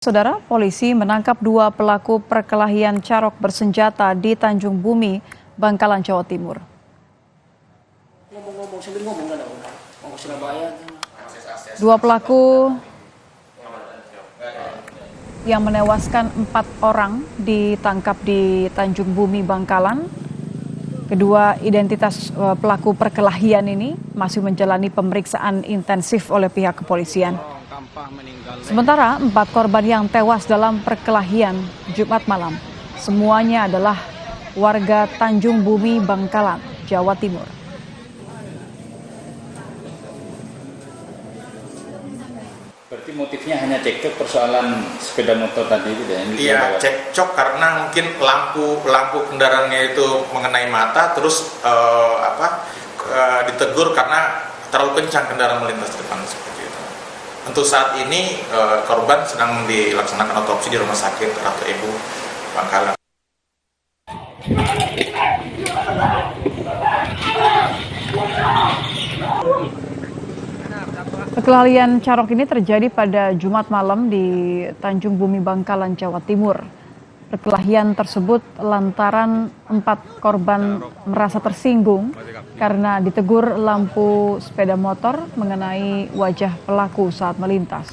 Saudara, polisi menangkap dua pelaku perkelahian carok bersenjata di Tanjung Bumi, Bangkalan, Jawa Timur. Dua pelaku yang menewaskan 4 orang ditangkap di Tanjung Bumi, Bangkalan. Kedua identitas pelaku perkelahian ini masih menjalani pemeriksaan intensif oleh pihak kepolisian. Sementara 4 korban yang tewas dalam perkelahian Jumat malam, semuanya adalah warga Tanjung Bumi, Bangkalan, Jawa Timur. Berarti motifnya hanya cekcok persoalan sepeda motor tadi itu ya? Iya, cekcok karena mungkin lampu kendaraannya itu mengenai mata, terus ditegur karena terlalu kencang kendaraan melintas depan seperti itu. Untuk saat ini korban sedang dilaksanakan otopsi di Rumah Sakit Ratu Ibu Bangkalan. Perkelahian carok ini terjadi pada Jumat malam di Tanjung Bumi, Bangkalan, Jawa Timur. Perkelahian tersebut lantaran 4 korban merasa tersinggung karena ditegur lampu sepeda motor mengenai wajah pelaku saat melintas.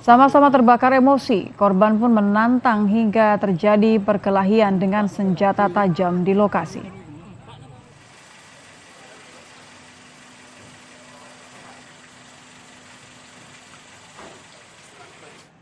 Sama-sama terbakar emosi, korban pun menantang hingga terjadi perkelahian dengan senjata tajam di lokasi.